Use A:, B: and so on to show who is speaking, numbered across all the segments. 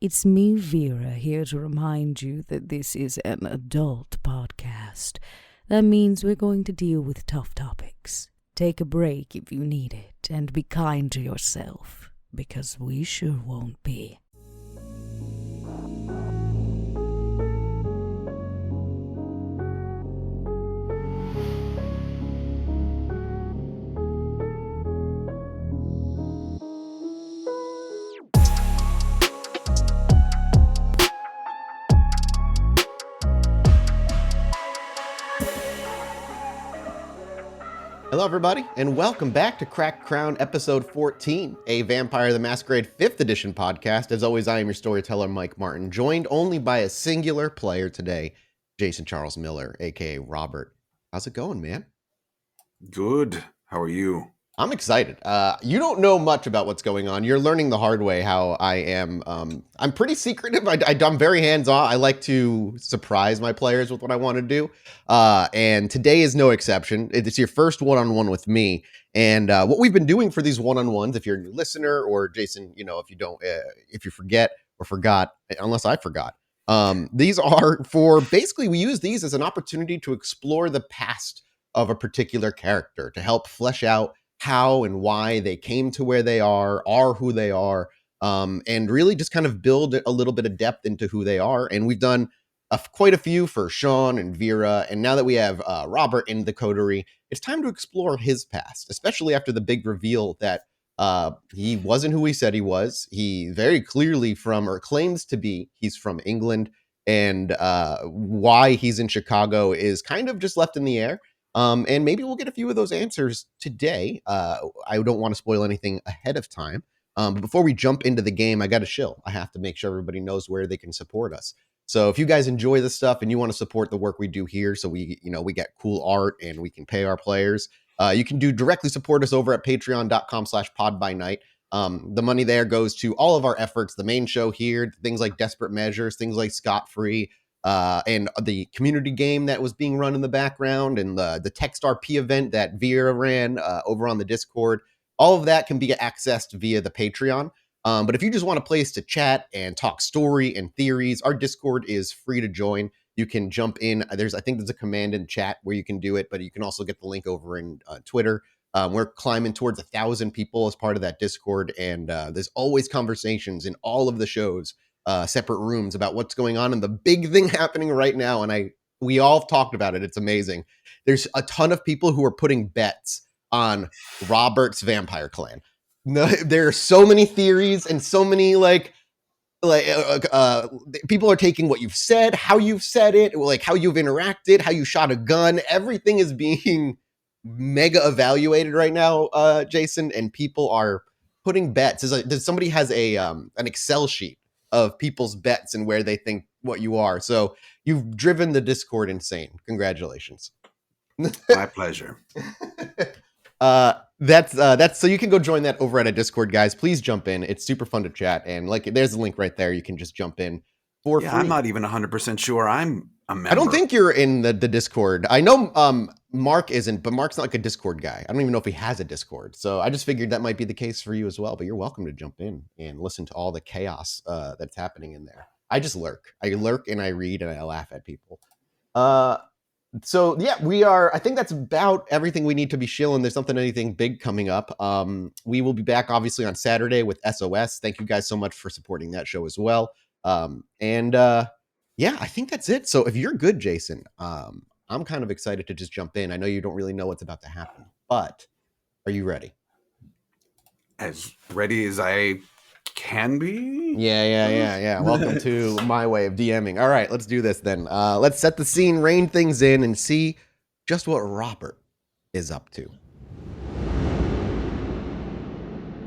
A: It's me, Vera, here to remind you that this is an adult podcast. That means we're going to deal with tough topics. Take a break if you need it, and be kind to yourself, because we sure won't be.
B: Hello, everybody, and welcome back to Cracked Crown Episode 14, a Vampire the Masquerade 5th Edition podcast. As always, I am your storyteller, Mike Martin, joined only by a singular player today, Jason Charles Miller, aka Robert. How's it going, man?
C: Good. How are you?
B: I'm excited. You don't know much about what's going on. You're learning the hard way how I am. I'm pretty secretive. I'm very hands-on. I like to surprise my players with what I want to do. And today is no exception. It's your first one-on-one with me. And what we've been doing for these one-on-ones, if you're a new listener, or Jason, if you don't, if you forget or forgot, unless I forgot, these are for, basically we use these as an opportunity to explore the past of a particular character, to help flesh out how and why they came to where they are who they are, and really just kind of build a little bit of depth into who they are. And we've done quite a few for Sean and Vera, and now that we have Robert in the coterie, it's time to explore his past, especially after the big reveal that he wasn't who he said he was. He very clearly claims to be, he's from England, and why he's in Chicago is kind of just left in the air. And maybe we'll get a few of those answers today. I don't want to spoil anything ahead of time. But before we jump into the game, I got to shill. I have to make sure everybody knows where they can support us. So if you guys enjoy this stuff and you want to support the work we do here, so we get cool art and we can pay our players, you can directly support us over at patreon.com/podbynight. The money there goes to all of our efforts, the main show here, things like Desperate Measures, things like Scot Free, and the community game that was being run in the background, and the Text RP event that Vera ran over on the Discord. All of that can be accessed via the Patreon. But if you just want a place to chat and talk story and theories, our Discord is free to join. You can jump in. I think there's a command in chat where you can do it, but you can also get the link over in Twitter. We're climbing towards 1,000 people as part of that Discord, and there's always conversations in all of the shows, separate rooms about what's going on, and the big thing happening right now, and we all talked about it. It's amazing. There's a ton of people who are putting bets on Robert's vampire clan. No, there are so many theories and so many people are taking what you've said, how you've said it, like how you've interacted, how you shot a gun. Everything is being mega evaluated right now, Jason, and people are putting bets. Somebody has an Excel sheet of people's bets and where they think what you are. So you've driven the Discord insane. Congratulations.
C: My pleasure.
B: That's so you can go join that over at a Discord, guys. Please jump in. It's super fun to chat, and there's a link right there. You can just jump in for free.
C: I'm not even 100% sure I'm a member.
B: I don't think you're in the Discord. I know Mark isn't, but Mark's not like a Discord guy. I don't even know if he has a Discord. So I just figured that might be the case for you as well. But you're welcome to jump in and listen to all the chaos that's happening in there. I just lurk. I lurk and I read and I laugh at people. So yeah, I think that's about everything we need to be shilling. There's anything big coming up. We will be back obviously on Saturday with SOS. Thank you guys so much for supporting that show as well. Yeah, I think that's it. So if you're good, Jason, I'm kind of excited to just jump in. I know you don't really know what's about to happen, but are you ready?
C: As ready as I can be?
B: Yeah. Welcome to my way of DMing. All right, let's do this then. Let's set the scene, rein things in, and see just what Robert is up to.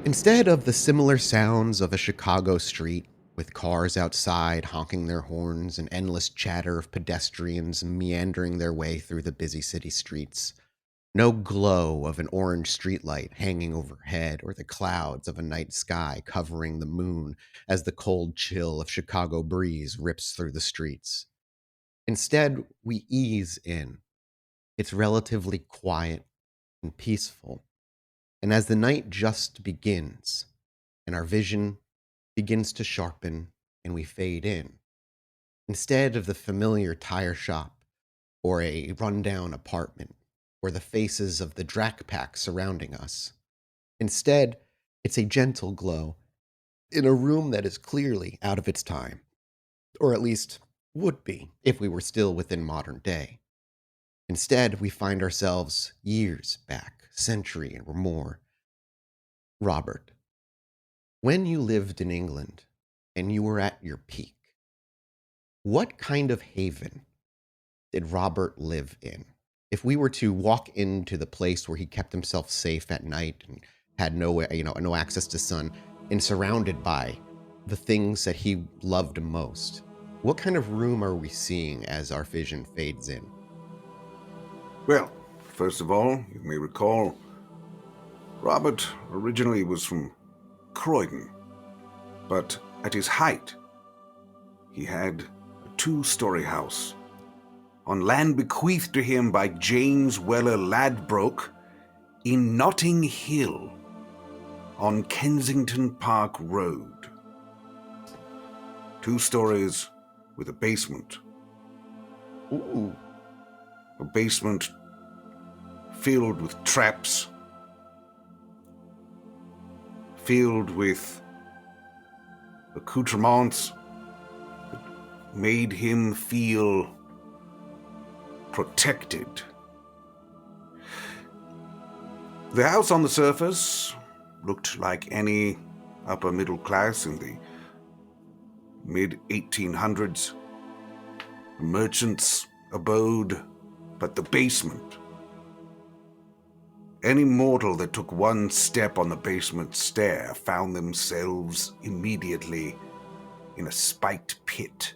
B: Instead of the similar sounds of a Chicago street, with cars outside honking their horns and endless chatter of pedestrians meandering their way through the busy city streets, no glow of an orange streetlight hanging overhead or the clouds of a night sky covering the moon as the cold chill of Chicago breeze rips through the streets. Instead, we ease in. It's relatively quiet and peaceful. And as the night just begins and our vision begins to sharpen and we fade in. Instead of the familiar tire shop or a rundown apartment or the faces of the Drac Pack surrounding us. Instead, it's a gentle glow in a room that is clearly out of its time, or at least would be if we were still within modern day. Instead, we find ourselves years back, century or more. Robert, when you lived in England and you were at your peak, what kind of haven did Robert live in? If we were to walk into the place where he kept himself safe at night and had no access to sun, and surrounded by the things that he loved most, what kind of room are we seeing as our vision fades in?
C: Well, first of all, you may recall, Robert originally was from Croydon, but at his height, he had a 2-story house on land bequeathed to him by James Weller Ladbroke in Notting Hill on Kensington Park Road. 2 stories with a basement.
B: Ooh.
C: A basement filled with traps, filled with accoutrements that made him feel protected. The house on the surface looked like any upper middle class in the mid-1800s. A merchant's abode, but the basement. Any mortal that took one step on the basement stair found themselves immediately in a spiked pit.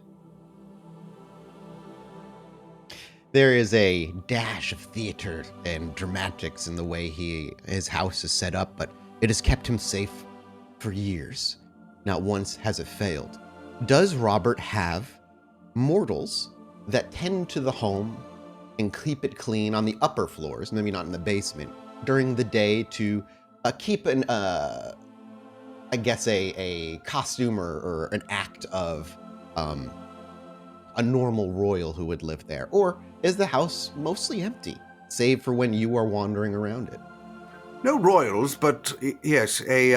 B: There is a dash of theater and dramatics in the way his house is set up, but it has kept him safe for years. Not once has it failed. Does Robert have mortals that tend to the home and keep it clean on the upper floors, maybe not in the basement, during the day to keep a costume or an act of a normal royal who would live there? Or is the house mostly empty, save for when you are wandering around it?
C: No royals, but yes, he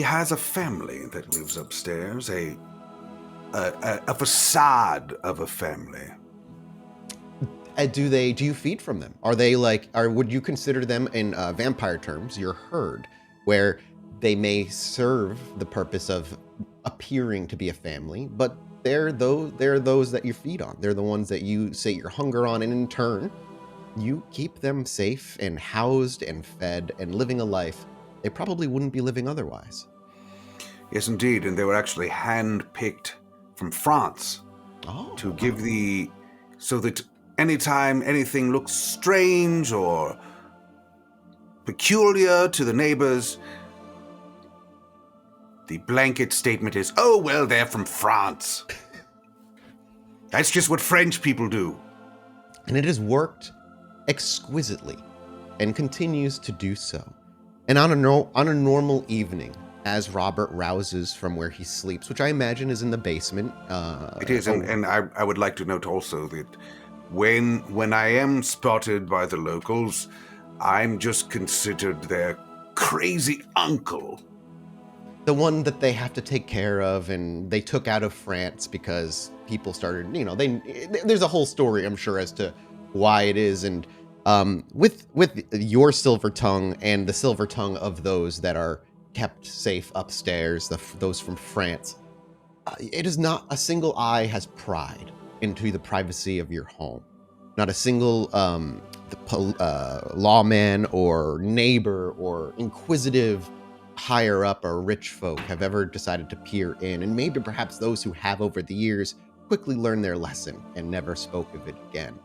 C: has a family that lives upstairs, a facade of a family.
B: Do you feed from them? Would you consider them in vampire terms your herd, where they may serve the purpose of appearing to be a family, but they're those that you feed on. They're the ones that you sate your hunger on, and in turn, you keep them safe and housed and fed and living a life they probably wouldn't be living otherwise.
C: Yes, indeed, and they were actually hand-picked from France to give so that anytime anything looks strange or peculiar to the neighbors, the blanket statement is, "Oh, well, they're from France." That's just what French people do.
B: And it has worked exquisitely and continues to do so. And on a normal evening, as Robert rouses from where he sleeps, which I imagine is in the basement.
C: It is, and I would like to note also that when I am spotted by the locals, I'm just considered their crazy uncle.
B: The one that they have to take care of, and they took out of France because people started, there's a whole story, I'm sure, as to why it is. And with your silver tongue and the silver tongue of those that are kept safe upstairs, those from France, it is not a single eye has pried into the privacy of your home. Not a single lawman or neighbor or inquisitive higher up or rich folk have ever decided to peer in, and maybe perhaps those who have over the years quickly learned their lesson and never spoke of it again.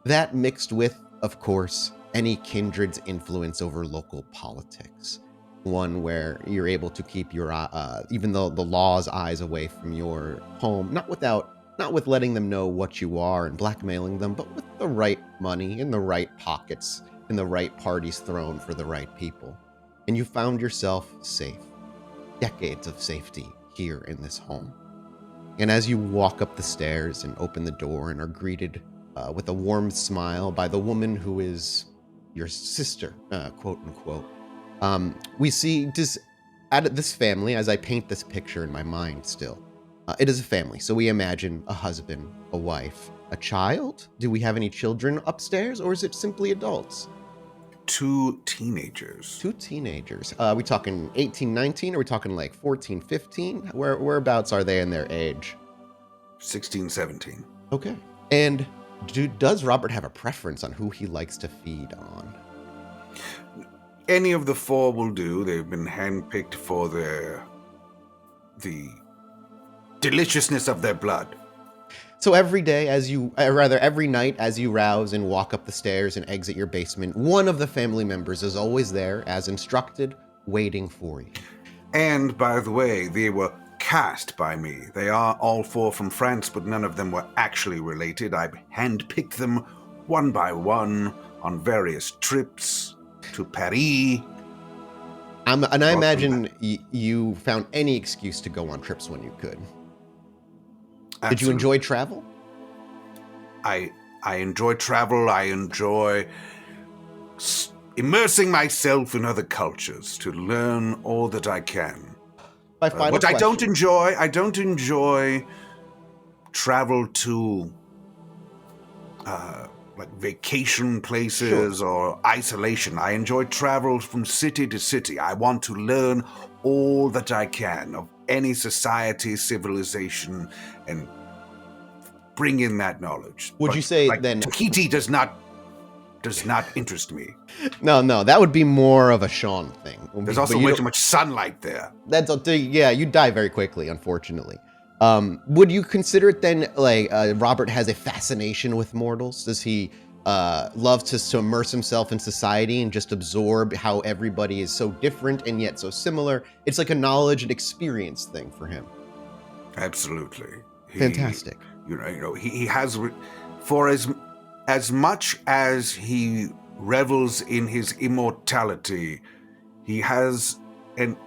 B: That mixed with, of course, any kindred's influence over local politics. One where you're able to keep your, even though the law's eyes away from your home, not with letting them know what you are and blackmailing them, but with the right money in the right pockets, in the right parties thrown for the right people. And you found yourself safe. Decades of safety here in this home. And as you walk up the stairs and open the door and are greeted with a warm smile by the woman who is your sister, quote unquote, we see at this family, as I paint this picture in my mind still, it is a family. So we imagine a husband, a wife, a child. Do we have any children upstairs, or is it simply adults?
C: 2 teenagers.
B: 2 teenagers. Are we talking 18, 19? Are we talking like 14, 15? Whereabouts are they in their age?
C: 16, 17.
B: Okay. And does Robert have a preference on who he likes to feed on?
C: Any of the 4 will do. They've been handpicked for the deliciousness of their blood.
B: So every day every night as you rouse and walk up the stairs and exit your basement, one of the family members is always there, as instructed, waiting for you.
C: And by the way, they were cast by me. They are all 4 from France, but none of them were actually related. I handpicked them one by one on various trips to Paris.
B: I imagine you found any excuse to go on trips when you could.
C: Absolutely.
B: Did you enjoy travel?
C: I enjoy travel. I enjoy immersing myself in other cultures to learn all that I can. What I don't enjoy travel to like vacation places or isolation. I enjoy travel from city to city. I want to learn all that I can of any society, civilization, and bring in that knowledge.
B: Would you say then
C: Tahiti does not interest me?
B: No, that would be more of a Sean thing.
C: There's also way too much sunlight there.
B: You die very quickly, unfortunately. Would you consider it then like Robert has a fascination with mortals? Does he love to immerse himself in society and just absorb how everybody is so different and yet so similar? It's like a knowledge and experience thing for him.
C: Absolutely.
B: Fantastic.
C: He has, for as much as he revels in his immortality, he has an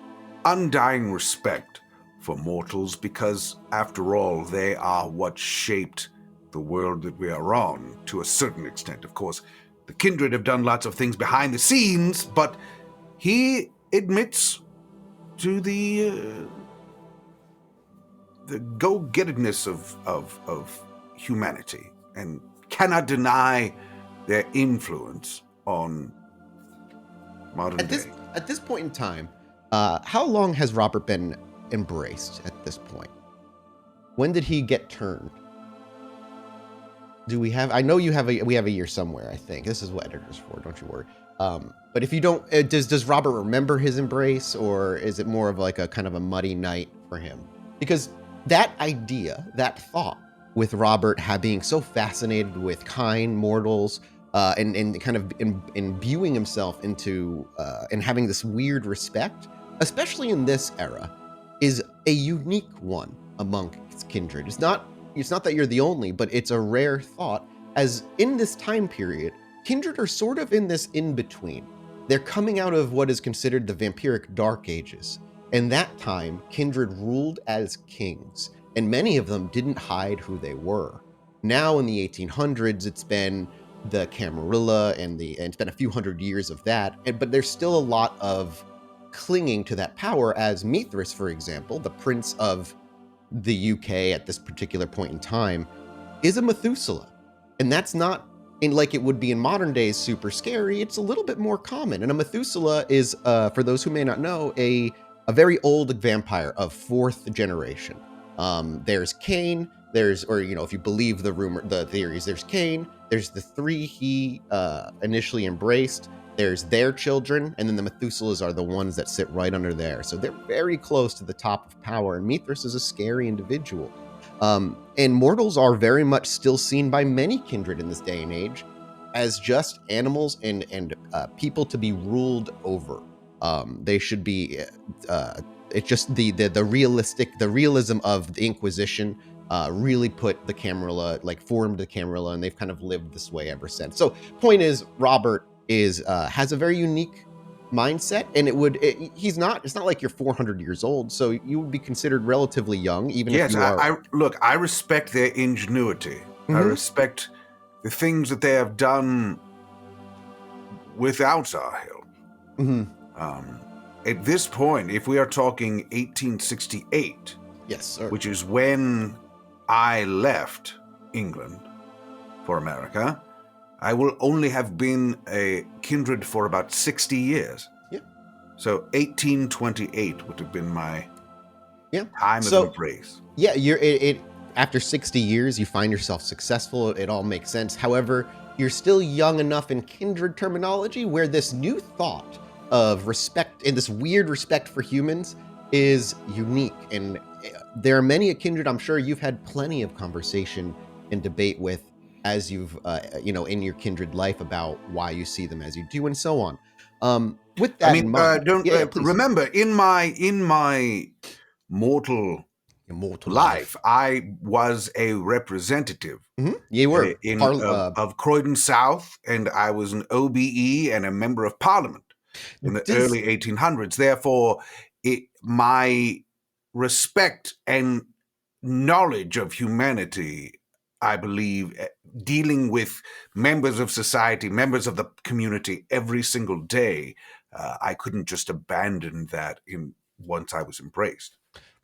C: undying respect for mortals because, after all, they are what shaped the world that we are on to a certain extent. Of course, the kindred have done lots of things behind the scenes, but he admits to the go-gettedness of humanity and cannot deny their influence on modern day.
B: At this point in time, how long has Robert been embraced at this point? When did he get turned? Do we have? I know we have a year somewhere. I think this is what editor's for. Don't you worry. But if you don't, does Robert remember his embrace, or is it more of like a kind of a muddy night for him? Because that idea, that thought, with Robert being so fascinated with kind mortals, and kind of imbuing himself into and having this weird respect, especially in this era, is a unique one among kindred. It's not that you're the only, but it's a rare thought, as in this time period, kindred are sort of in this in-between. They're coming out of what is considered the vampiric dark ages. In that time, kindred ruled as kings, and many of them didn't hide who they were. Now in the 1800s, it's been the Camarilla, and it's been a few hundred years of that, but there's still a lot of clinging to that power, as Mithras, for example, the prince of the UK at this particular point in time, is a Methuselah. And that's not, like it would be in modern days, super scary. It's a little bit more common. And a Methuselah is, for those who may not know, a very old vampire of 4th generation. There's Cain, if you believe the theories, there's Cain, there's the 3 he initially embraced, there's their children, and then the Methuselahs are the ones that sit right under there. So they're very close to the top of power, and Mithras is a scary individual. And mortals are very much still seen by many kindred in this day and age as just animals and people to be ruled over. They should be, it's just the realism of the Inquisition really put the Camarilla, formed the Camarilla, and they've kind of lived this way ever since. So point is, Robert has a very unique mindset, and it's not like you're 400 years old, so you would be considered relatively young, even if
C: Yes,
B: you are.
C: I respect their ingenuity. I
B: Mhm.
C: respect the things that they have done without our help.
B: Mhm.
C: At this point, if we are talking 1868,
B: Yes, sir.
C: which is when I left England for America, I will only have been a kindred for about 60 years.
B: Yeah.
C: So 1828 would have been my
B: Yeah.
C: time of
B: So,
C: embrace.
B: yeah, it after 60 years, you find yourself successful. It all makes sense. However, you're still young enough in kindred terminology where this new thought of respect and this weird respect for humans is unique. And there are many a kindred I'm sure you've had plenty of conversation and debate with as you've, in your kindred life about why you see them as you do and so on. With
C: I
B: that in
C: mean,
B: mind,
C: don't
B: yeah, please.
C: remember in my mortal
B: Immortal
C: life, I was a representative
B: You were.
C: of Croydon South, and I was an OBE and a member of Parliament in the
B: Does
C: early 1800s. Therefore, my respect and knowledge of humanity, I believe, dealing with members of society, members of the community every single day, I couldn't just abandon that once I was embraced.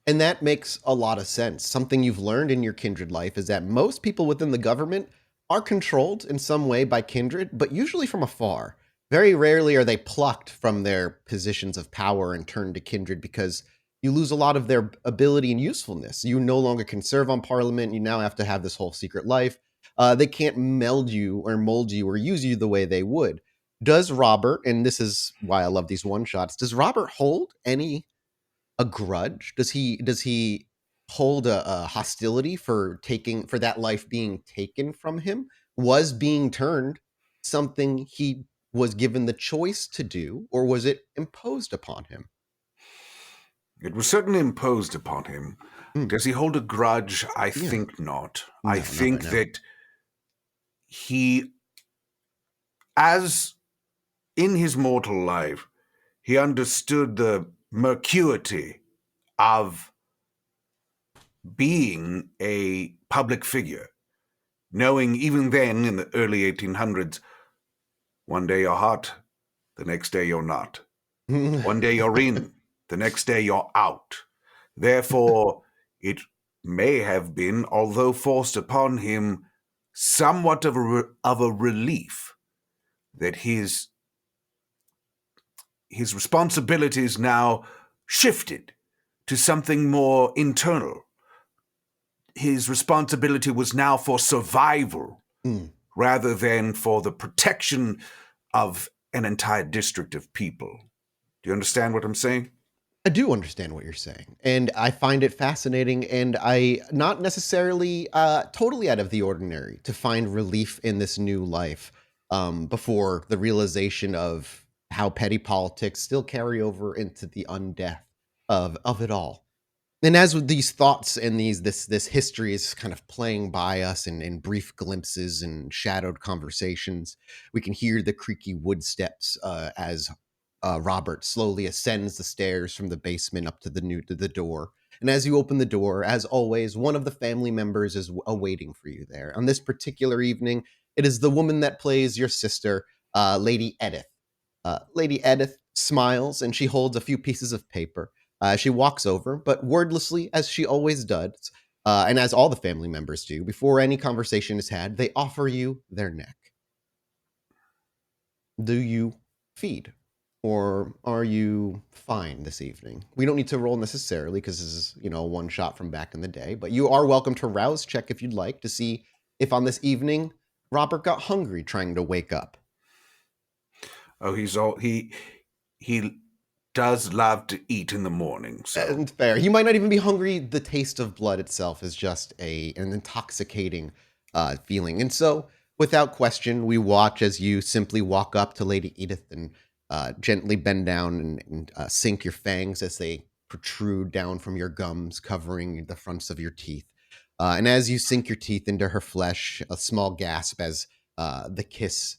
B: And that makes a lot of sense. Something you've learned in your kindred life is that most people within the government are controlled in some way by kindred, but usually from afar. Very rarely are they plucked from their positions of power and turned to kindred because you lose a lot of their ability and usefulness. You no longer can serve on parliament. You now have to have this whole secret life. They can't meld you or mold you or use you the way they would. Does Robert, and this is why I love these one shots, does Robert hold any a grudge? Does he hold a hostility for that life being taken from him? Was being turned something he was given the choice to do, or was it imposed upon him?
C: It was certainly imposed upon him.
B: Mm,
C: Does he hold a grudge? I
B: yeah.
C: think not. I
B: No, not right
C: think
B: now.
C: that he, as in his mortal life, he understood the mercuity of being a public figure, knowing even then in the early 1800s, one day you're hot, the next day you're not. One day you're in, the next day you're out. Therefore, it may have been, although forced upon him, somewhat of a relief that his responsibilities now shifted to something more internal. His responsibility was now for survival
B: Mm.
C: rather than for the protection of an entire district of people. Do you understand what I'm saying?
B: I do understand what you're saying, and I find it fascinating, and I not necessarily totally out of the ordinary to find relief in this new life before the realization of how petty politics still carry over into the undeath of it all. And as with these thoughts and this history is kind of playing by us in brief glimpses and shadowed conversations, we can hear the creaky wood steps as Robert slowly ascends the stairs from the basement up to the door. And as you open the door, as always, one of the family members is awaiting for you there. On this particular evening, it is the woman that plays your sister, Lady Edith. Lady Edith smiles and she holds a few pieces of paper. She walks over, but wordlessly, as she always does, and as all the family members do, before any conversation is had, they offer you their neck. Do you feed? Or are you fine this evening? We don't need to roll necessarily because this is, one shot from back in the day, but you are welcome to rouse check if you'd like to see if on this evening Robert got hungry trying to wake up.
C: Oh, he does love to eat in the morning. So
B: And fair. He might not even be hungry. The taste of blood itself is just an intoxicating feeling. And so, without question, we watch as you simply walk up to Lady Edith and gently bend down and sink your fangs as they protrude down from your gums, covering the fronts of your teeth. And as you sink your teeth into her flesh, a small gasp as the kiss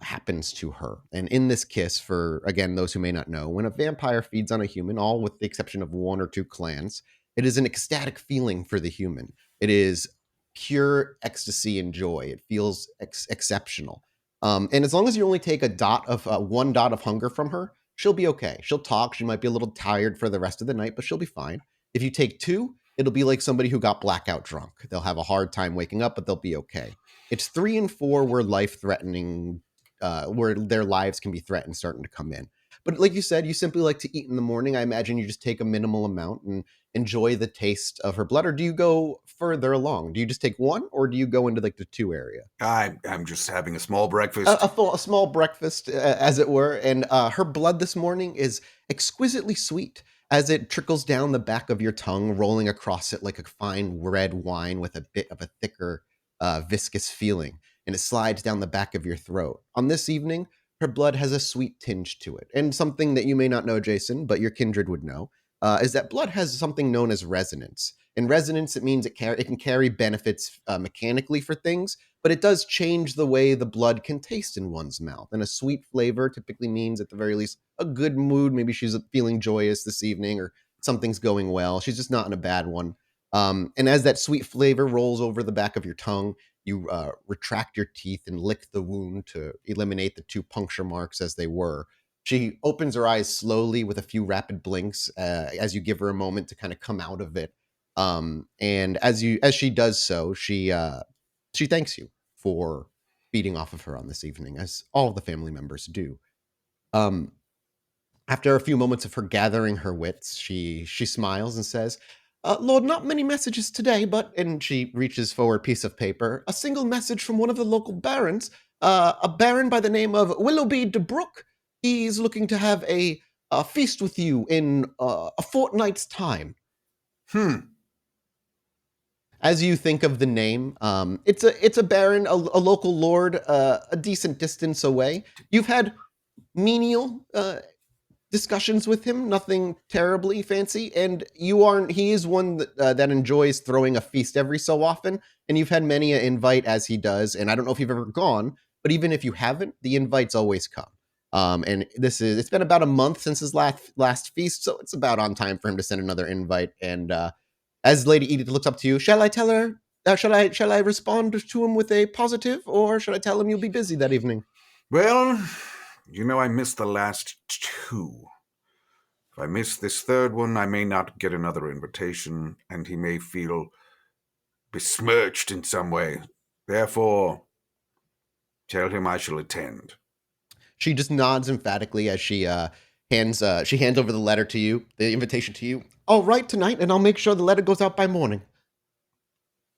B: happens to her. And in this kiss, for again those who may not know, when a vampire feeds on a human, all with the exception of 1 or 2 clans, it is an ecstatic feeling for the human. It is pure ecstasy and joy. It feels exceptional. And as long as you only take 1 dot of hunger from her, she'll be okay. She'll talk. She might be a little tired for the rest of the night, but she'll be fine. If you take 2, it'll be like somebody who got blackout drunk. They'll have a hard time waking up, but they'll be okay. It's 3 and 4 where life-threatening, where their lives can be threatened, starting to come in. But like you said, you simply like to eat in the morning. I imagine you just take a minimal amount and enjoy the taste of her blood. Or do you go further along? Do you just take 1, or do you go into like the 2 area?
C: I'm just having a small breakfast.
B: A small breakfast, as it were. And her blood this morning is exquisitely sweet as it trickles down the back of your tongue, rolling across it like a fine red wine with a bit of a thicker, viscous feeling. And it slides down the back of your throat. On this evening, her blood has a sweet tinge to it. And something that you may not know, Jason, but your kindred would know, is that blood has something known as resonance. In resonance, it means it can carry benefits mechanically for things, but it does change the way the blood can taste in one's mouth. And a sweet flavor typically means, at the very least, a good mood. Maybe she's feeling joyous this evening, or something's going well. She's just not in a bad one. And as that sweet flavor rolls over the back of your tongue, you retract your teeth and lick the wound to eliminate the 2 puncture marks as they were. She opens her eyes slowly with a few rapid blinks as you give her a moment to kind of come out of it. And as she does so, she thanks you for feeding off of her on this evening, as all of the family members do. After a few moments of her gathering her wits, she smiles and says, Lord, not many messages today, but, and she reaches for a piece of paper, a single message from one of the local barons, a baron by the name of Willoughby de Brook. He's looking to have a feast with you in a fortnight's time. As you think of the name, it's a baron, a local lord, a decent distance away. You've had menial discussions with him, nothing terribly fancy, and he is one that enjoys throwing a feast every so often, and you've had many an invite as he does, and I don't know if you've ever gone, but even if you haven't, the invites always come. And it's been about a month since his last feast, so it's about on time for him to send another invite. And as Lady Edith looks up to you, shall I tell her? Shall I respond to him with a positive, or should I tell him you'll be busy that evening?
C: Well, I missed the last 2. If I miss this 3rd one, I may not get another invitation, and he may feel besmirched in some way. Therefore, tell him I shall attend.
B: She just nods emphatically as she hands over the letter to you, the invitation to you. I'll write tonight, and I'll make sure the letter goes out by morning.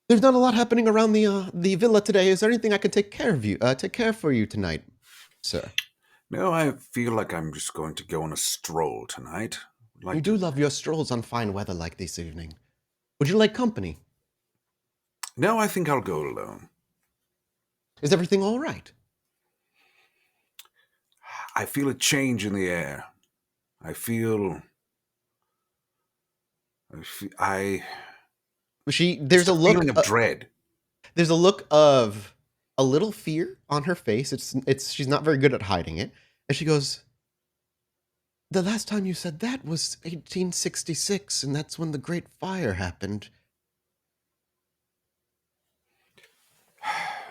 B: There's not a lot happening around the villa today. Is there anything I can take care for you tonight, sir?
C: No, I feel like I'm just going to go on a stroll tonight.
B: You do love your strolls on fine weather like this evening. Would you like company?
C: No, I think I'll go alone.
B: Is everything all right?
C: I feel a change in the air. There's a feeling of dread.
B: There's a look of a little fear on her face. She's not very good at hiding it. And she goes, the last time you said that was 1866, and that's when the Great Fire happened.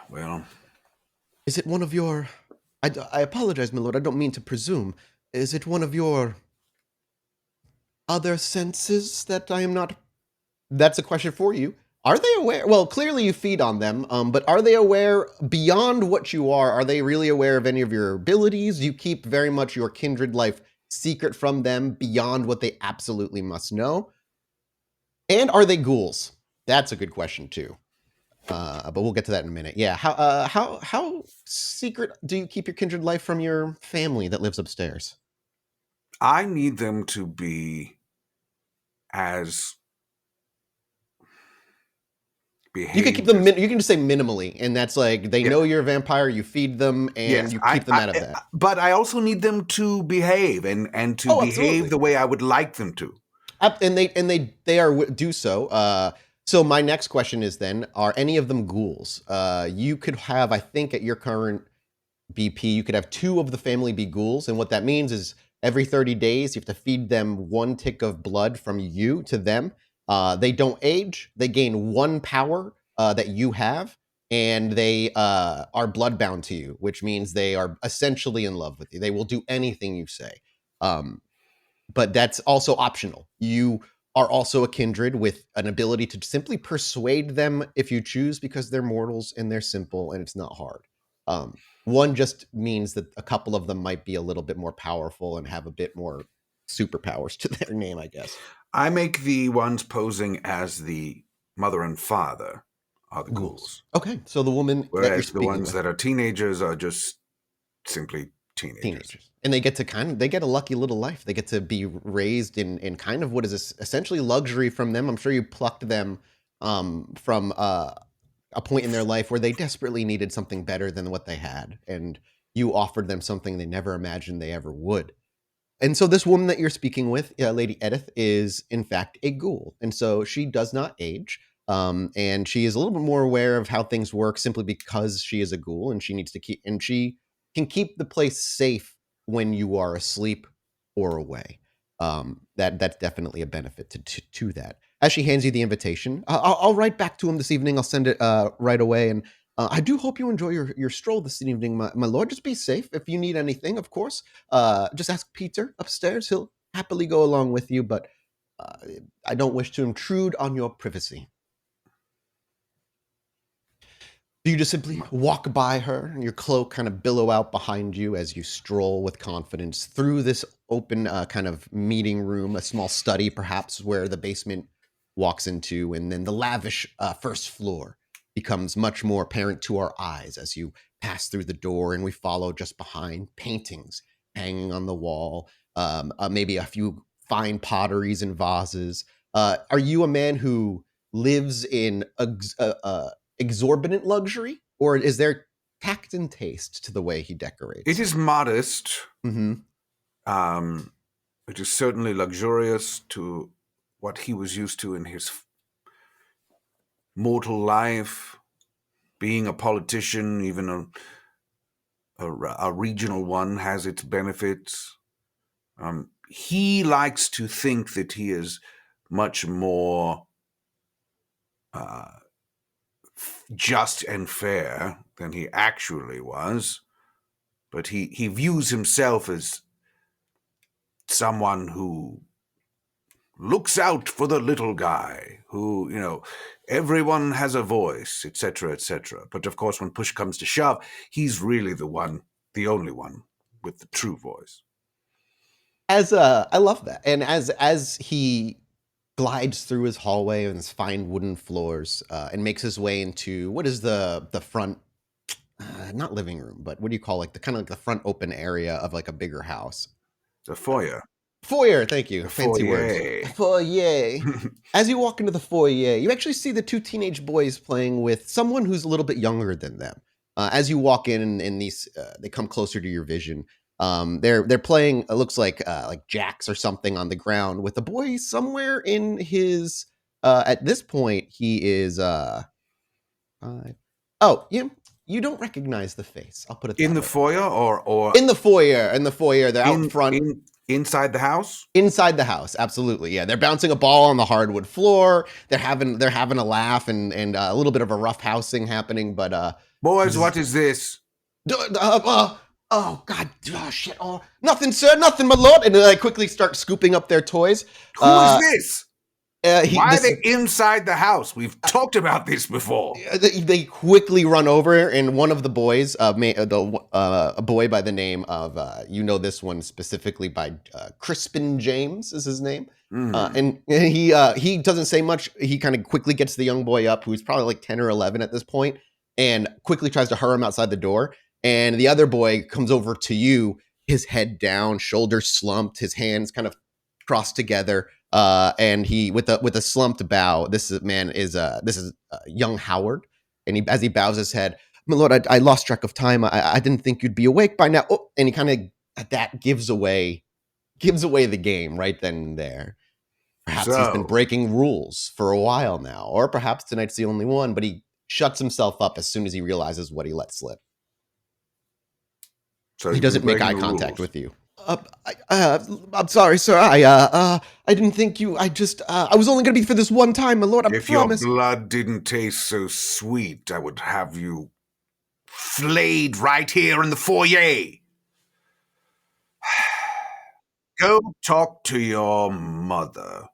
C: Well,
B: is it one of your... I apologize, my lord, I don't mean to presume. Is it one of your other senses that I am not... That's a question for you. Are they aware? Well, clearly you feed on them, but are they aware beyond what you are? Are they really aware of any of your abilities? You keep very much your kindred life secret from them beyond what they absolutely must know. And are they ghouls? That's a good question too. But we'll get to that in a minute. Yeah. How secret do you keep your kindred life from your family that lives upstairs?
C: I need them to be as behaved.
B: You can keep them. You can just say minimally, and that's like they know you're a vampire. You feed them, and you keep them out of that.
C: But I also need them to behave and to behave absolutely. The way I would like them to.
B: And they are do so. So my next question is then: are any of them ghouls? You could have, I think, at your current BP, you could have 2 of the family be ghouls. And what that means is every 30 days, you have to feed them 1 tick of blood from you to them. They don't age. They gain 1 power that you have. And they are bloodbound to you, which means they are essentially in love with you. They will do anything you say. But that's also optional. You are also a kindred with an ability to simply persuade them if you choose, because they're mortals and they're simple and it's not hard. One just means that a couple of them might be a little bit more powerful and have a bit more superpowers to their name, I guess.
C: I make the ones posing as the mother and father are the ghouls.
B: Okay, so the woman
C: whereas
B: that you're speaking
C: the ones
B: with,
C: that are teenagers are just simply teenagers.
B: And they get to they get a lucky little life. They get to be raised in kind of what is essentially luxury from them. I'm sure you plucked them from a point in their life where they desperately needed something better than what they had, and you offered them something they never imagined they ever would. And so this woman that you're speaking with, Lady Edith, is in fact a ghoul, and so she does not age. And she is a little bit more aware of how things work simply because she is a ghoul, and she needs to she can keep the place safe when you are asleep or away. That's definitely a benefit to that. As she hands you the invitation, I'll write back to him this evening. I'll send it right away. And I do hope you enjoy your stroll this evening, my lord. Just be safe. If you need anything, of course, just ask Peter upstairs. He'll happily go along with you, but I don't wish to intrude on your privacy. Do you just simply walk by her and your cloak kind of billow out behind you as you stroll with confidence through this open kind of meeting room, a small study perhaps where the basement walks into, and then the lavish first floor becomes much more apparent to our eyes as you pass through the door, and we follow just behind paintings hanging on the wall, maybe a few fine potteries and vases. Are you a man who lives in exorbitant luxury, or is there tact and taste to the way he decorates?
C: It is modest.
B: Mm-hmm.
C: It is certainly luxurious to what he was used to in his mortal life. Being a politician, even a regional one, has its benefits. He likes to think that he is much more just and fair than he actually was, but he views himself as someone who looks out for the little guy, who, everyone has a voice, etc., etc. But of course, when push comes to shove, he's really the only one with the true voice.
B: I love that. And as he glides through his hallway and his fine wooden floors and makes his way into what is the front, not living room, but what do you call the kind of like the front open area of like a bigger house?
C: The foyer.
B: Foyer, thank you.
C: The
B: Fancy
C: foyer.
B: words. Foyer. As you walk into the foyer, you actually see the 2 teenage boys playing with someone who's a little bit younger than them. As you walk in and these, they come closer to your vision. They're playing. It looks like jacks or something on the ground with a boy somewhere in his. At this point, he is. You don't recognize the face. I'll put it
C: in the
B: way.
C: foyer or
B: in the foyer. In the foyer, they're out front.
C: Inside the house?
B: Inside the house, absolutely. Yeah, they're bouncing a ball on the hardwood floor. They're having a laugh and a little bit of a rough housing happening. But
C: boys, what is this?
B: Oh God! Oh shit! Oh, nothing, sir. Nothing, my lord. And they quickly start scooping up their toys.
C: Who is this? Why are they inside the house? We've talked about this before.
B: They quickly run over, and one of the boys, a boy by the name of, this one specifically by Crispin James is his name. Mm-hmm. And he doesn't say much. He kind of quickly gets the young boy up, who's probably like 10 or 11 at this point, and quickly tries to hurry him outside the door. And the other boy comes over to you, his head down, shoulders slumped, his hands kind of crossed together. And he, with a slumped bow, this is young Howard, and as he bows his head, my lord, I lost track of time. I didn't think you'd be awake by now. Oh, and he kind of at that gives away the game right then and there. Perhaps he's been breaking rules for a while now, or perhaps tonight's the only one. But he shuts himself up as soon as he realizes what he let slip.
C: So
B: He doesn't
C: you're
B: make eye
C: breaking the
B: contact
C: rules.
B: with you. I'm sorry, sir. I didn't think you. I was only going to be for this one time, my lord. I
C: If
B: promise.
C: your blood didn't taste so sweet, I would have you flayed right here in the foyer. Go talk to your mother.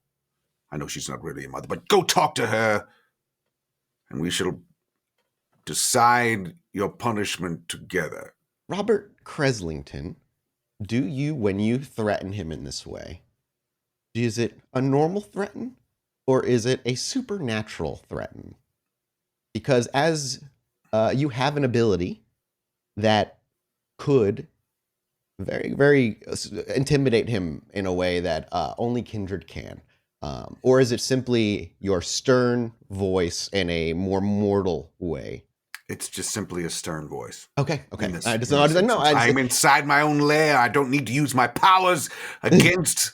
C: I know she's not really your mother, but go talk to her, and we shall decide your punishment together.
B: Robert Creslington, do you, when you threaten him in this way, is it a normal threaten or is it a supernatural threaten? Because as you have an ability that could very, very intimidate him in a way that only Kindred can. Or is it simply your stern voice in a more mortal way?
C: It's just simply a stern voice.
B: Okay.
C: I'm inside my own lair. I don't need to use my powers against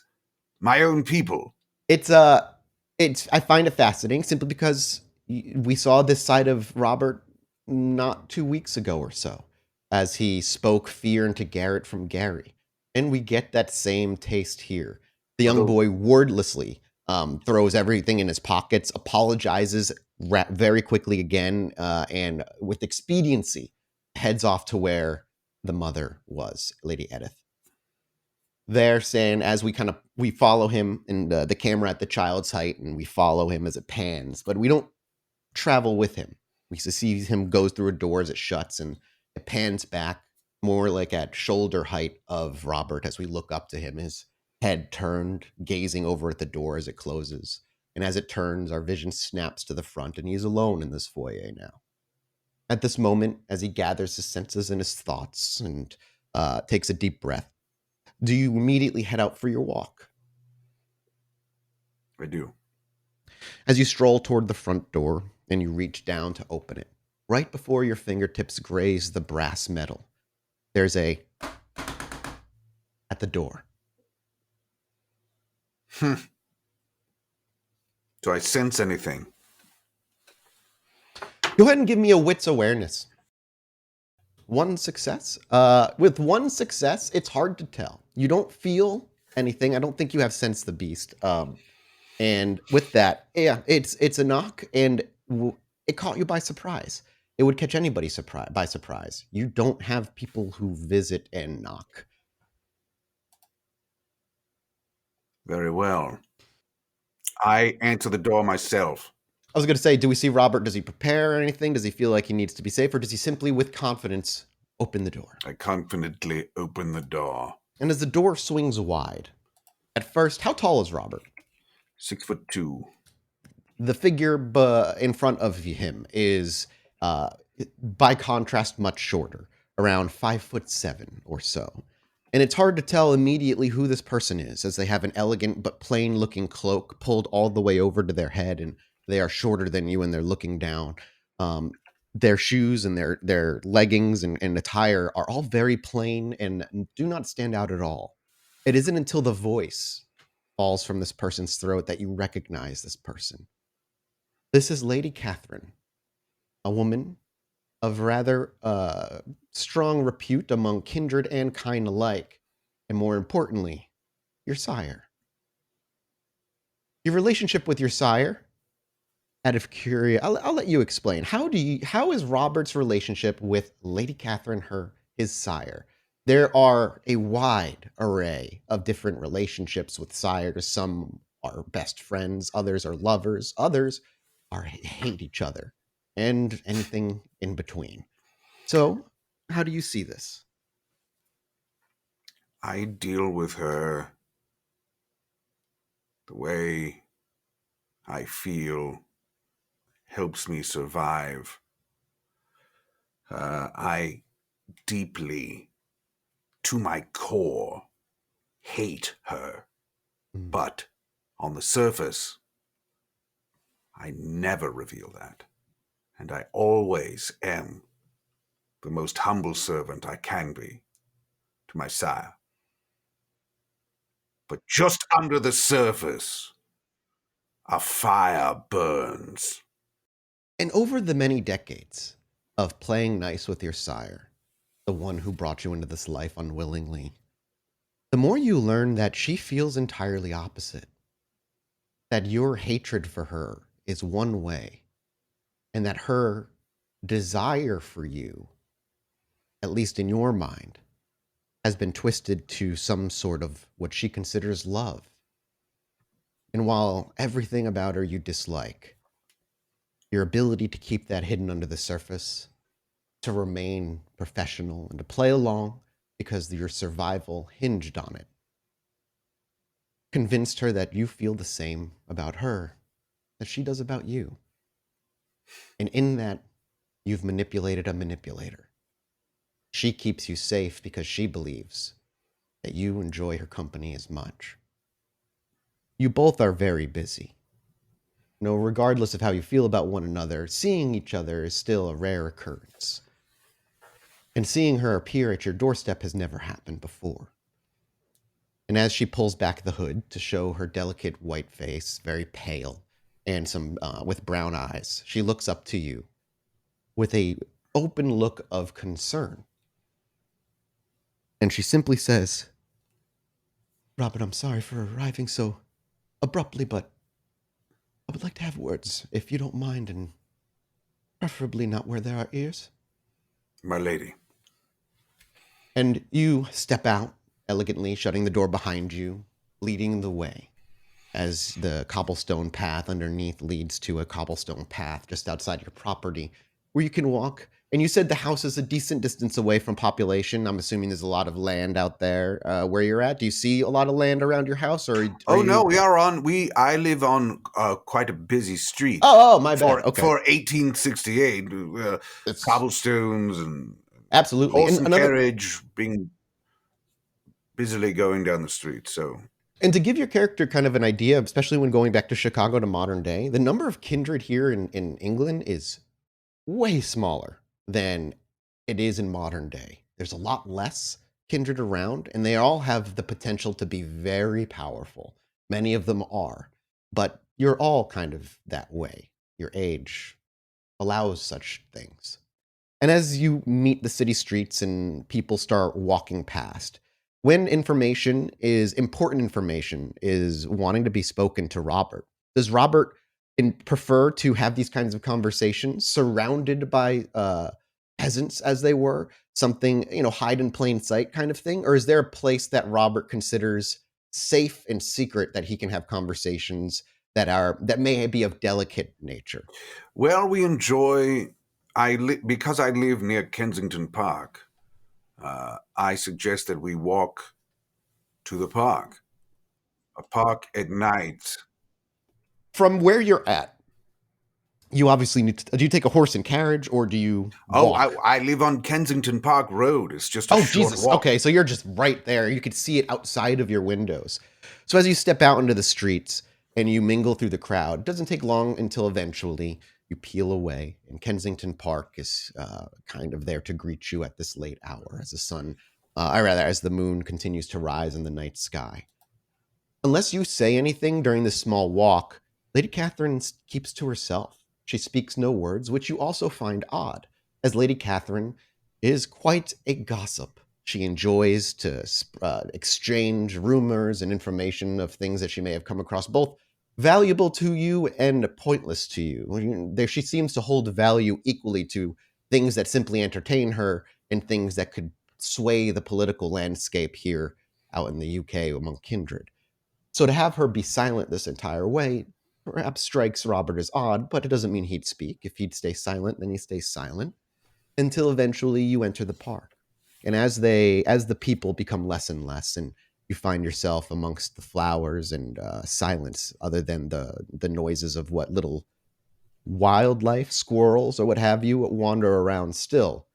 C: my own people.
B: I find it fascinating simply because we saw this side of Robert not 2 weeks ago or so, as he spoke fear into Garrett from Gary. And we get that same taste here. The young boy wordlessly throws everything in his pockets, apologizes very quickly again, and with expediency heads off to where the mother was, Lady Edith. There, saying as we follow him in the camera at the child's height, and we follow him as it pans, but we don't travel with him. We see him goes through a door as it shuts, and it pans back more like at shoulder height of Robert as we look up to him, his head turned, gazing over at the door as it closes. And as it turns, our vision snaps to the front, and he's alone in this foyer now. At this moment, as he gathers his senses and his thoughts and takes a deep breath, do you immediately head out for your walk?
C: I do.
B: As you stroll toward the front door and you reach down to open it, right before your fingertips graze the brass metal, there's a at the door.
C: Do I sense anything?
B: Go ahead and give me a wits awareness. One success. With one success, it's hard to tell. You don't feel anything. I don't think you have sensed the beast. And with that, yeah, it's a knock, and it caught you by surprise. It would catch anybody by surprise. You don't have people who visit and knock.
C: Very well. I answer the door myself.
B: I was going to say, do we see Robert? Does he prepare or anything? Does he feel like he needs to be safe, or does he simply, with confidence, open the door?
C: I confidently open the door.
B: And as the door swings wide, at first, how tall is Robert?
C: 6'2".
B: The figure in front of him is, by contrast, much shorter, around 5'7" or so. And it's hard to tell immediately who this person is, as they have an elegant but plain-looking cloak pulled all the way over to their head, and they are shorter than you, and they're looking down. Their shoes and their leggings and attire are all very plain and do not stand out at all. It isn't until the voice falls from this person's throat that you recognize this person. This is Lady Catherine, a woman of rather strong repute among kindred and kind alike, and more importantly, your sire. Your relationship with your sire, out of curiosity, I'll let you explain. How is Robert's relationship with Lady Catherine, his sire? There are a wide array of different relationships with sires. Some are best friends, others are lovers, others hate each other, and anything in between. So, how do you see this?
C: I deal with her the way I feel helps me survive. I deeply, to my core, hate her. But on the surface, I never reveal that. And I always am the most humble servant I can be to my sire. But just under the surface, a fire burns.
B: And over the many decades of playing nice with your sire, the one who brought you into this life unwillingly, the more you learn that she feels entirely opposite. That your hatred for her is one way, and that her desire for you, at least in your mind, has been twisted to some sort of what she considers love. And while everything about her you dislike, your ability to keep that hidden under the surface, to remain professional, and to play along because your survival hinged on it, convinced her that you feel the same about her that she does about you. And in that, you've manipulated a manipulator. She keeps you safe because she believes that you enjoy her company as much. You both are very busy. Regardless of how you feel about one another, seeing each other is still a rare occurrence. And seeing her appear at your doorstep has never happened before. And as she pulls back the hood to show her delicate white face, very pale, and some with brown eyes, she looks up to you with a open look of concern. And she simply says, "Robert, I'm sorry for arriving so abruptly, but I would like to have words, if you don't mind, and preferably not where there are ears."
C: My lady.
B: And you step out, elegantly shutting the door behind you, leading the way, as the cobblestone path underneath leads to a cobblestone path just outside your property, where you can walk. And you said the house is a decent distance away from population. I'm assuming there's a lot of land out there where you're at. Do you see a lot of land around your house, or
C: No, I live on quite a busy street.
B: Oh, my bad. Okay.
C: For 1868, cobblestones and
B: absolutely
C: horse and carriage being busily going down the street. So,
B: and to give your character kind of an idea, especially when going back to Chicago to modern day, the number of kindred here in England is way smaller than it is in modern day. There's a lot less kindred around, and they all have the potential to be very powerful. Many of them are, but you're all kind of that way. Your age allows such things. And as you meet the city streets and people start walking past, when important information is wanting to be spoken to Robert, does Robert prefer to have these kinds of conversations surrounded by peasants as they were, something, hide in plain sight kind of thing? Or is there a place that Robert considers safe and secret that he can have conversations that may be of delicate nature?
C: Well, we enjoy, because I live near Kensington Park, I suggest that we walk to the park. A park at night.
B: From where you're at, you obviously need to, do you take a horse and carriage, or do you walk?
C: I live on Kensington Park Road. It's just a short
B: Jesus.
C: walk.
B: Okay, so you're just right there. You could see it outside of your windows. So as you step out into the streets and you mingle through the crowd, it doesn't take long until eventually you peel away, and Kensington Park is kind of there to greet you at this late hour as as the moon continues to rise in the night sky. Unless you say anything during this small walk, Lady Catherine keeps to herself. She speaks no words, which you also find odd, as Lady Catherine is quite a gossip. She enjoys to exchange rumors and information of things that she may have come across, both valuable to you and pointless to you. She seems to hold value equally to things that simply entertain her and things that could sway the political landscape here out in the UK among kindred. So to have her be silent this entire way perhaps strikes Robert as odd, but it doesn't mean he'd speak. If he'd stay silent, then he stays silent until eventually you enter the park. And as the people become less and less, and you find yourself amongst the flowers and silence, other than the noises of what little wildlife, squirrels or what have you, wander around still,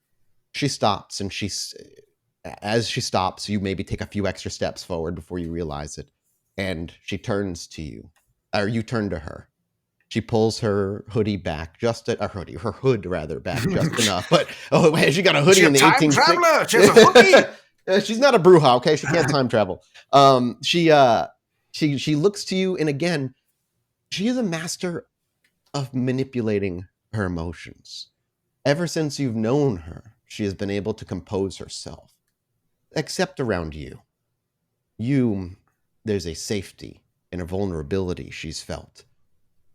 B: she stops, and as she stops, you maybe take a few extra steps forward before you realize it. And she turns to you, or you turn to her. She pulls her hoodie back, her hood back just enough. But she got a hoodie in the 1860s.
C: Traveler. She has a hoodie.
B: She's not a bruja, okay? She can't time travel. She looks to you, and again, she is a master of manipulating her emotions. Ever since you've known her, she has been able to compose herself, except around you. There's a safety and a vulnerability she's felt,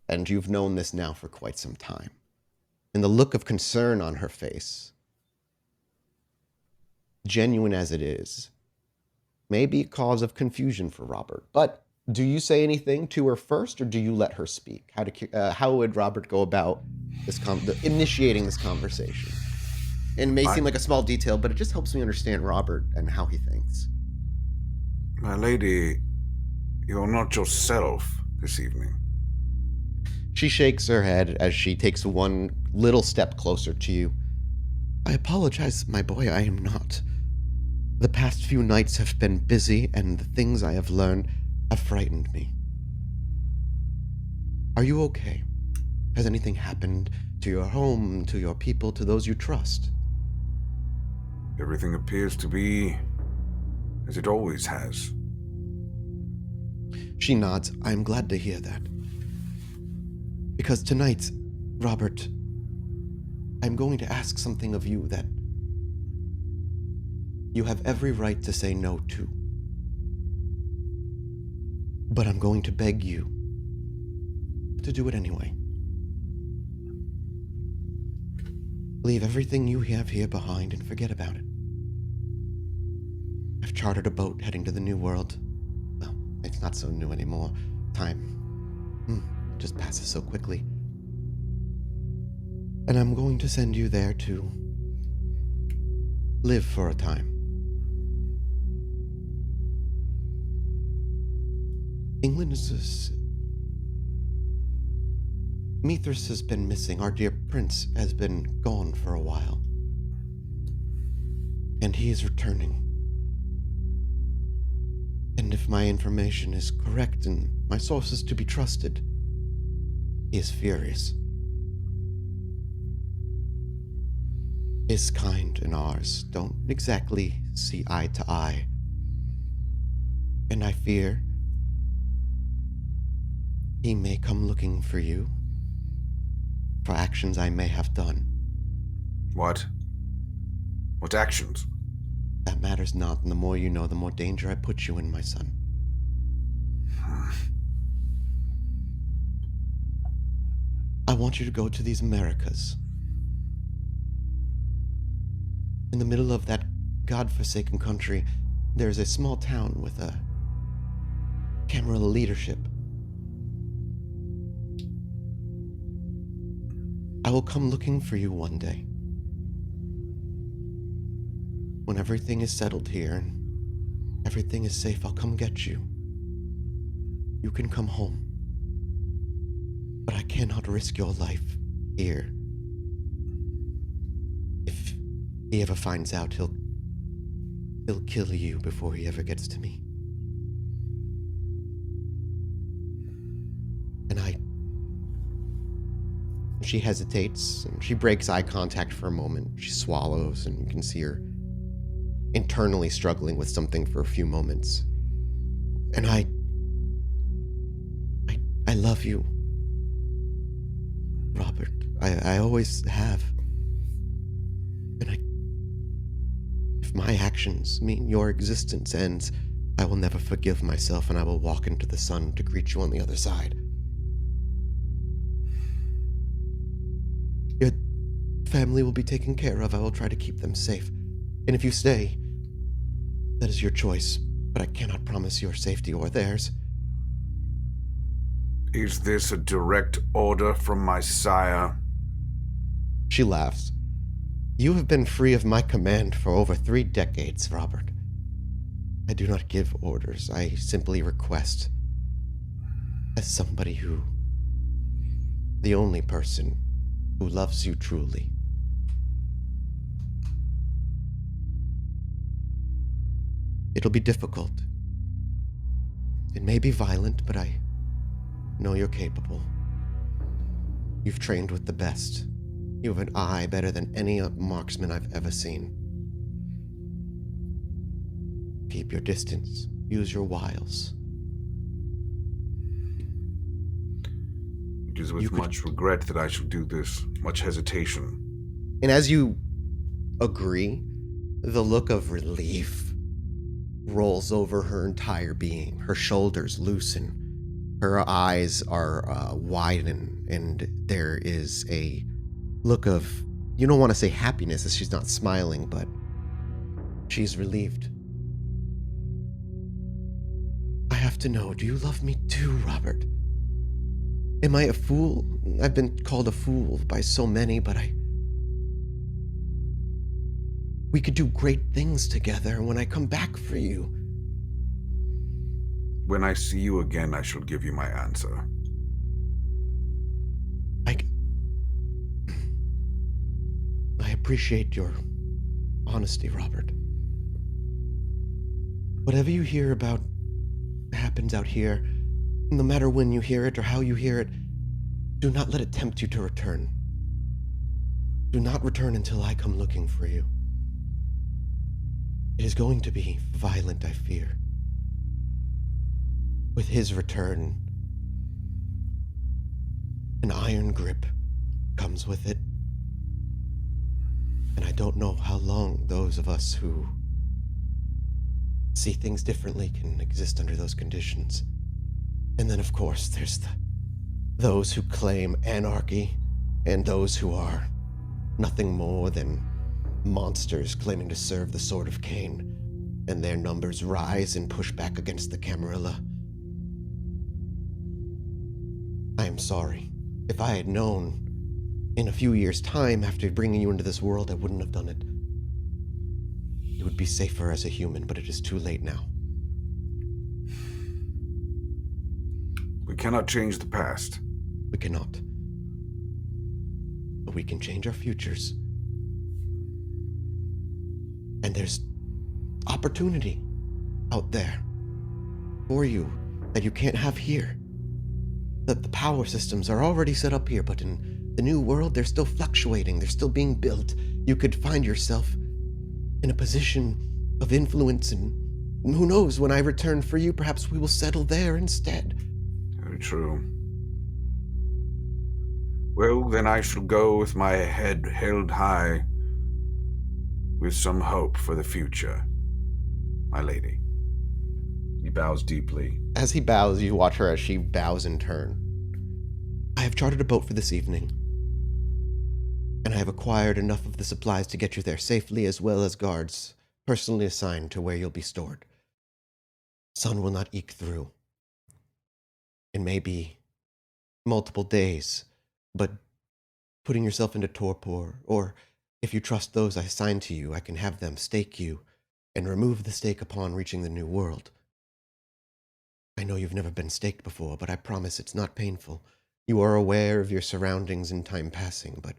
B: and you've known this now for quite some time. And the look of concern on her face, genuine as it is, may be a cause of confusion for Robert. But do you say anything to her first, or do you let her speak? How would Robert go about initiating this conversation? And it may seem like a small detail, but it just helps me understand Robert and how he thinks.
C: My lady, you're not yourself this evening.
B: She shakes her head as she takes one little step closer to you. I apologize, my boy, I am not. The past few nights have been busy, and the things I have learned have frightened me. Are you okay? Has anything happened to your home, to your people, to those you trust?
C: Everything appears to be as it always has.
B: She nods. I am glad to hear that. Because tonight, Robert, I'm going to ask something of you that you have every right to say no to. But I'm going to beg you to do it anyway. Leave everything you have here behind and forget about it. I've chartered a boat heading to the New World. Well, it's not so new anymore. Time just passes so quickly. And I'm going to send you there to live for a time. England is Mithras has been missing. Our dear prince has been gone for a while. And he is returning. And if my information is correct and my sources to be trusted, he is furious. His kind and ours don't exactly see eye to eye. And I fear he may come looking for you for actions I may have done.
C: What? What actions?
B: That matters not, and the more you know, the more danger I put you in, my son. I want you to go to these Americas. In the middle of that godforsaken country, there's a small town with a Camarilla leadership. I will come looking for you one day. When everything is settled here and everything is safe, I'll come get you. You can come home. But I cannot risk your life here. If he ever finds out, he'll kill you before he ever gets to me. And she hesitates, and she breaks eye contact for a moment. She swallows, and you can see her internally struggling with something for a few moments. And I love you, Robert. I always have. And if my actions mean your existence ends, I will never forgive myself, and I will walk into the sun to greet you on the other side. Your family will be taken care of. I will try to keep them safe. And if you stay, that is your choice, but I cannot promise your safety or theirs.
C: Is this a direct order from my sire?
B: She laughs. You have been free of my command for over 3 decades, Robert. I do not give orders. I simply request, as somebody the only person who loves you truly. It'll be difficult. It may be violent, but I know you're capable. You've trained with the best. You have an eye better than any marksman I've ever seen. Keep your distance. Use your wiles.
C: It is with much regret that I shall do this, much hesitation.
B: And as you agree, the look of relief rolls over her entire being. Her shoulders loosen. Her eyes are widen, and there is a look of, you don't want to say happiness as she's not smiling, but she's relieved. I have to know, do you love me too, Robert? Am I a fool? I've been called a fool by so many, but we could do great things together when I come back for you.
C: When I see you again, I shall give you my answer.
B: I appreciate your honesty, Robert. Whatever you hear about happens out here, no matter when you hear it or how you hear it, do not let it tempt you to return. Do not return until I come looking for you. It is going to be violent, I fear. With his return, an iron grip comes with it. And I don't know how long those of us who see things differently can exist under those conditions. And then, of course, there's those who claim anarchy and those who are nothing more than monsters claiming to serve the Sword of Cain, and their numbers rise and push back against the Camarilla. I am sorry. If I had known in a few years' time after bringing you into this world, I wouldn't have done it. You would be safer as a human, but it is too late now.
C: We cannot change the past.
B: We cannot. But we can change our futures. And there's opportunity out there for you that you can't have here. That the power systems are already set up here, but in the new world, they're still fluctuating. They're still being built. You could find yourself in a position of influence, and who knows, when I return for you, perhaps we will settle there instead.
C: Very true. Well, then I shall go with my head held high, with some hope for the future, my lady. He bows deeply.
B: As he bows, you watch her as she bows in turn. I have chartered a boat for this evening, and I have acquired enough of the supplies to get you there safely, as well as guards personally assigned to where you'll be stored. Sun will not eke through. It may be multiple days, but putting yourself into torpor, or if you trust those I assign to you, I can have them stake you and remove the stake upon reaching the new world. I know you've never been staked before, but I promise it's not painful. You are aware of your surroundings in time passing, but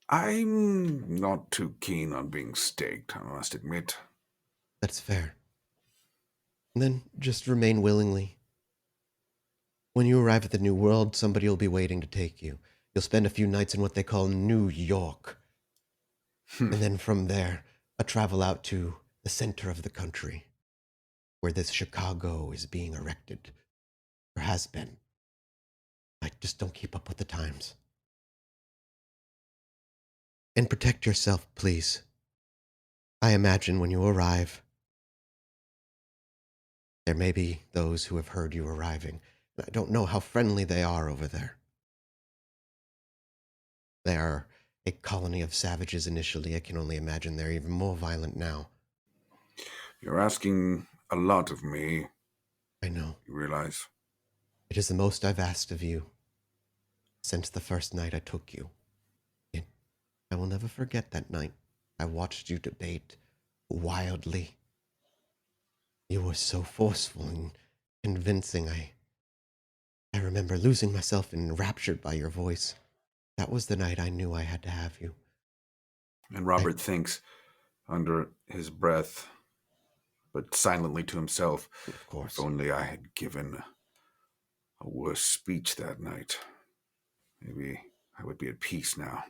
C: I'm not too keen on being staked, I must admit.
B: that's fair. And then just remain willingly. When you arrive at the new world, somebody will be waiting to take you. You'll spend a few nights in what they call New York. And then from there, a travel out to the center of the country, where this Chicago is being erected, or has been. I just don't keep up with the times. And protect yourself, please. I imagine when you arrive, there may be those who have heard you arriving. I don't know how friendly they are over there. They are a colony of savages initially. I can only imagine they're even more violent now.
C: You're asking a lot of me.
B: I know.
C: You realize?
B: It is the most I've asked of you since the first night I took you. I will never forget that night. I watched you debate wildly. You were so forceful and convincing. I remember losing myself and enraptured by your voice. That was the night I knew I had to have you.
C: And Robert thinks under his breath, but silently to himself,
B: Of course.
C: if only I had given a worse speech that night. Maybe I would be at peace now.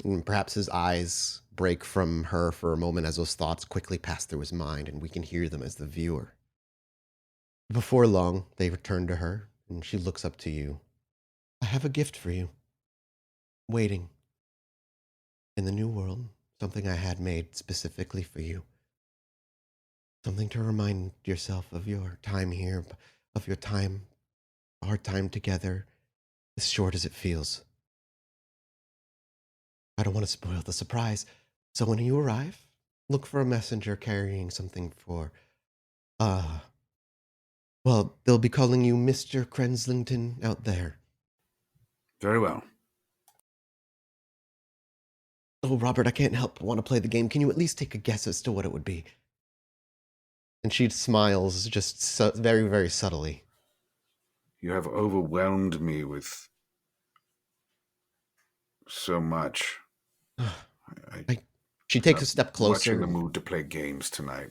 B: And perhaps his eyes break from her for a moment as those thoughts quickly pass through his mind, and we can hear them as the viewer. Before long, they return to her, and she looks up to you. I have a gift for you. Waiting. in the new world, something I had made specifically for you. Something to remind yourself of your time here, of your time, our time together, as short as it feels. I don't want to spoil the surprise, so when you arrive, look for a messenger carrying something for, well, they'll be calling you Mr. Crenslington out there.
C: Very well.
B: Oh, Robert, I can't help but want to play the game. Can you at least take a guess as to what it would be? And she smiles just very, very subtly.
C: You have overwhelmed me with so much.
B: She takes a step closer.
C: Much in the mood to play games tonight.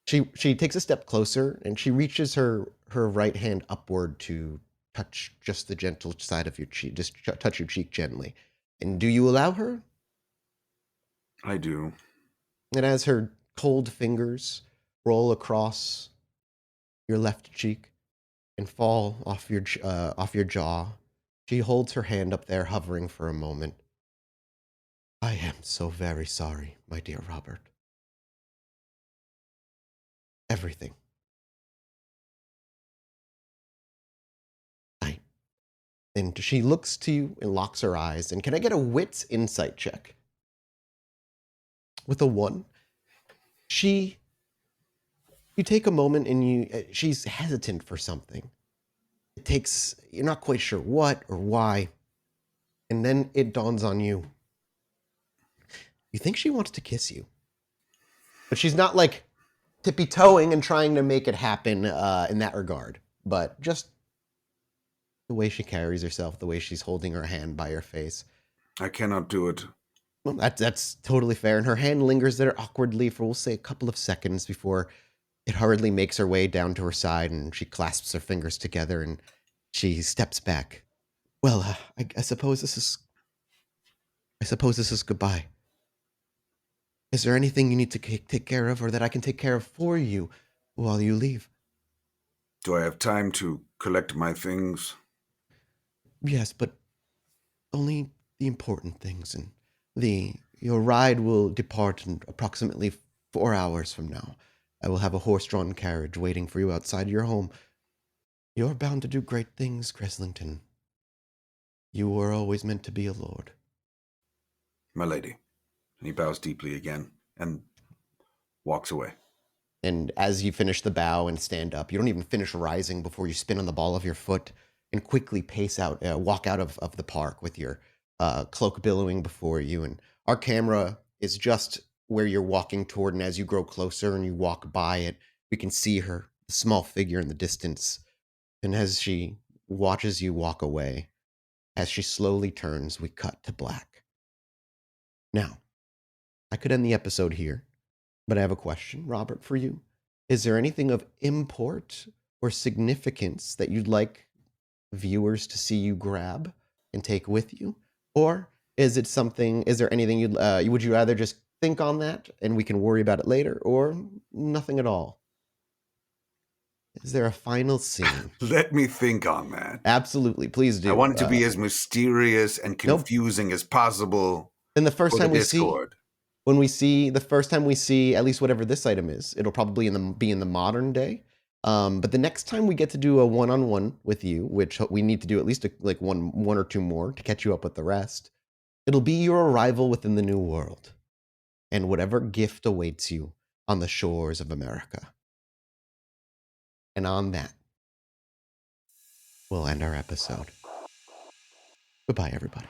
B: She takes a step closer and she reaches her right hand upward to touch just the gentle side of your cheek, just touch your cheek gently. And do you allow her?
C: I do.
B: And as her cold fingers roll across your left cheek and fall off your jaw, she holds her hand up there, hovering for a moment. I am so very sorry, my dear Robert. Everything. And she looks to you and locks her eyes. And can I get a wits insight check? With a 1. You take a moment and she's hesitant for something. You're not quite sure what or why. And then it dawns on you. You think she wants to kiss you. But she's not like tippy-toeing and trying to make it happen in that regard. But just the way she carries herself, the way she's holding her hand by her face.
C: I cannot do it.
B: Well, that's totally fair. And her hand lingers there awkwardly for, we'll say, a couple of seconds before it hurriedly makes her way down to her side, and she clasps her fingers together and she steps back. Well, I suppose this is goodbye. Is there anything you need to take care of or that I can take care of for you while you leave?
C: Do I have time to collect my things?
B: Yes, but only the important things. And your ride will depart in approximately 4 hours from now. I will have a horse-drawn carriage waiting for you outside your home. You're bound to do great things, Creslington. You were always meant to be a lord.
C: My lady. And he bows deeply again and walks away.
B: And as you finish the bow and stand up, you don't even finish rising before you spin on the ball of your foot and quickly walk out of the park with your cloak billowing before you. And our camera is just where you're walking toward, and as you grow closer and you walk by it, we can see her, the small figure in the distance. And as she watches you walk away, as she slowly turns, we cut to black. Now, I could end the episode here, but I have a question, Robert, for you. Is there anything of import or significance that you'd like viewers to see you grab and take with you? Or is there anything would you rather just think on that and we can worry about it later, or nothing at all? Is there a final scene?
C: Let me think on that.
B: Absolutely, please do.
C: I want it to be as mysterious and confusing as possible.
B: Then the first time
C: Discord.
B: the first time we see at least whatever this item is, it'll probably be in the modern day. But the next time we get to do a one-on-one with you, which we need to do at least one or two more to catch you up with the rest, it'll be your arrival within the new world and whatever gift awaits you on the shores of America. And on that, we'll end our episode. Goodbye, everybody.